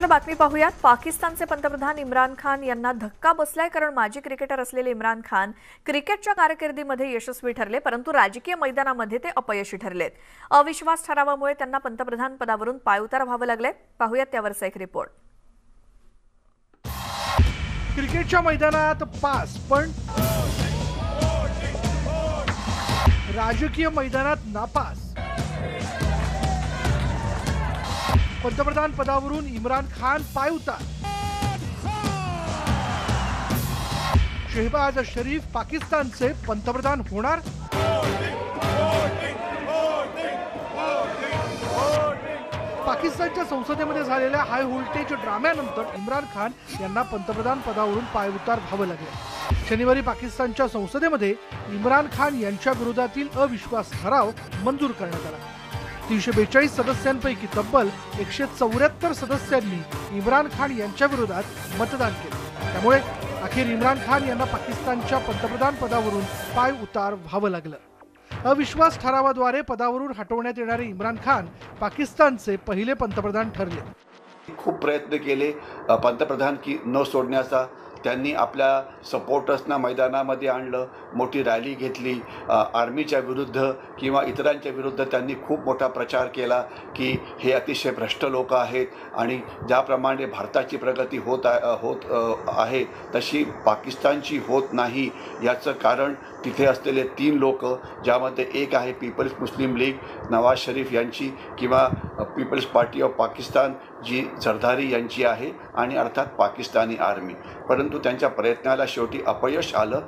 बातमी पाहूयात। पाकिस्तानचे पंतप्रधान इम्रान खान यांना धक्का बसलाय, कारण माजी क्रिकेटर असलेले इम्रान खान क्रिकेटच्या कारकिर्दीमध्ये यशस्वी ठरले, परंतु राजकीय मैदानामध्ये ते अपयशी ठरलेत। अविश्वास ठरावामुळे त्यांना पंतप्रधान पदावरून पायउतार व्हावं लागले। पाहूयात त्यावरचा एक रिपोर्ट। क्रिकेटच्या मैदानात पास, पण राजकीय मैदानात नापास। पंतप्रधान पदावरून इम्रान खान पायउतार। शहबाज शरीफ पाकिस्तानचे पंतप्रधान होणार। पाकिस्तानच्या संसदेमध्ये झालेल्या हाय व्होल्टेज ड्राम्यानंतर इम्रान खान यांना पंतप्रधान पदावरून पायउतार व्हावं लागले। शनिवारी पाकिस्तानच्या संसदेमध्ये इम्रान खान यांच्या विरोधातील अविश्वास ठराव मंजूर करण्यात आला। 342 सदस्यांपैकी तब्बल 174 सदस्यांनी इम्रान खान यांच्या विरोधात मतदान केले। त्यामुळे अखेर इम्रान खान यांना पाकिस्तानच्या पंतप्रधान पदावरून पायउतार व्हावं लागलं। अविश्वास ठरावाद्वारे पदावरून हटवण्यात येणारे इम्रान खान पाकिस्तानचे पहिले पंतप्रधान ठरले। खूप प्रयत्न केले पंतप्रधान की न सोडण्याचा। त्यांनी आपल्या सपोर्टर्सना मैदानामध्ये आणलं, मोठी रॅली घेतली, आर्मीच्या विरुद्ध किंवा इतरांच्या विरुद्ध त्यांनी खूप मोठा प्रचार केला की हे अतिशय भ्रष्ट लोक आहेत आणि ज्याप्रमाणे भारताची प्रगती होत आहे तशी पाकिस्तानची होत नाही। याचं कारण तिथे असलेले 3 लोक, ज्यामध्ये एक आहे पीपल्स मुस्लिम लीग नवाज शरीफ यांची किंवा पीपल्स पार्टी ऑफ पाकिस्तान जी झरदारी यांची आहे, आणि अर्थात पाकिस्तानी आर्मी। परंतु त्यांच्या प्रयत्नाला शेवटी अपयश आलं।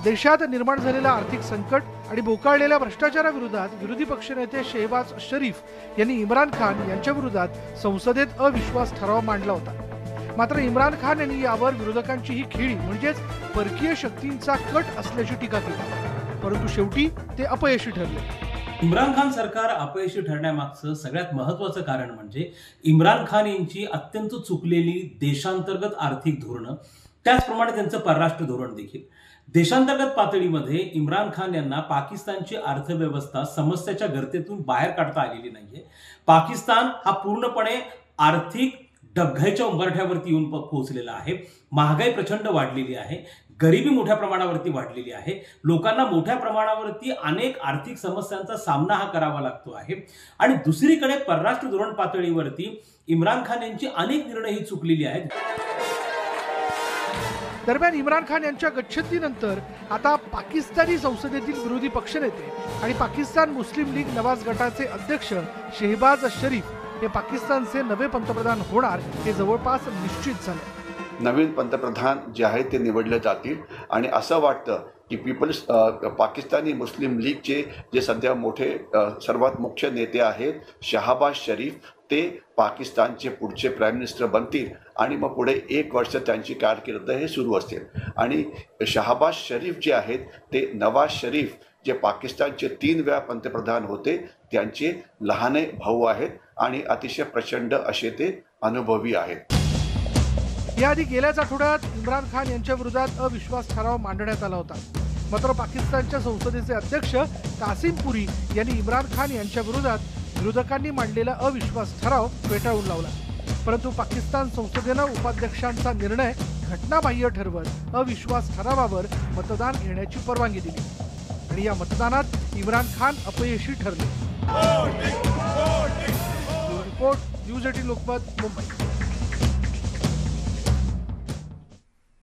देशात निर्माण झालेलं आर्थिक संकट आणि बोकाळलेल्या भ्रष्टाचाराविरोधात विरोधी पक्षनेते शहबाज शरीफ यांनी इम्रान खान यांच्या विरोधात संसदेत अविश्वास ठराव मांडला होता। मात्र इम्रान खान यांनी यावर विरोधकांची ही खेळी म्हणजेच परकीय शक्तींचा कट असल्याची टीका केली, परंतु शेवटी ते अपयशी ठरले। इम्रान खान सरकार अपयशी ठरण्यामागचं सगळ्यात महत्त्वाचं कारण म्हणजे इम्रान खान यांची अत्यंत चुकलेली देशांतर्गत आर्थिक धोरणं, त्याचप्रमाणे त्यांचं परराष्ट्र धोरण देखील। देशांतर्गत पातळीमध्ये इम्रान खान यांना पाकिस्तानची अर्थव्यवस्था समस्येच्या गर्तेतून बाहेर काढता आलेली नाहीये। पाकिस्तान हा पूर्णपणे आर्थिक डबघाईच्या उंबरठ्यावरती येऊन पोहोचलेला आहे। महागाई प्रचंड वाढलेली आहे, गरिबी मोठ्या प्रमाणावरती वाढलेली आहे, लोकांना मोठ्या प्रमाणावरती अनेक आर्थिक समस्यांचा सामना हा करावा लागतो आहे। आणि दुसरीकडे परराष्ट्र धोरण पातळीवरती इम्रान खान यांची अनेक निर्णय ही चुकलेली आहेत। दरम्यान इम्रान खान यांच्या गच्छंतीनंतर आता पाकिस्तानी संसदेतील विरोधी पक्षनेते आणि पाकिस्तान मुस्लिम लीग नवाज गटाचे अध्यक्ष शहबाज शरीफ हे पाकिस्तानचे नवे पंतप्रधान होणार हे जवळपास निश्चित झाले। नवीन पंतप्रधान जे आहेत ते निवडले जातील आणि असं वाटतं की पाकिस्तानी मुस्लिम लीगचे जे सध्या मोठे सर्वात मुख्य नेते आहेत शहबाज शरीफ, ते पाकिस्तानचे पुढचे प्राईम मिनिस्टर बनतील आणि मग पुढे 1 वर्ष त्यांची कारकीर्द हे सुरू असेल। आणि शहबाज शरीफ जे आहेत ते नवाज शरीफ जे पाकिस्तानचे 3 वेळा पंतप्रधान होते त्यांचे लहाने भाऊ आहेत आणि अतिशय प्रचंड असे ते अनुभवी आहेत। याआधी गेल्याच आठवड्यात इम्रान खान यांच्या विरोधात अविश्वास ठराव मांडण्यात आला होता। मात्र पाकिस्तानच्या संसदेचे अध्यक्ष कासिम पुरी यांनी इम्रान खान यांच्या विरोधात विरोधकांनी मांडलेला अविश्वास ठराव फेटाळून लावला, परंतु पाकिस्तान संसदेनं उपाध्यक्षांचा निर्णय घटनाबाह्य ठरवत अविश्वास ठरावावर मतदान घेण्याची परवानगी दिली आणि या मतदानात इम्रान खान अपयशी ठरले। Report news 18 Lokmat, Mumbai.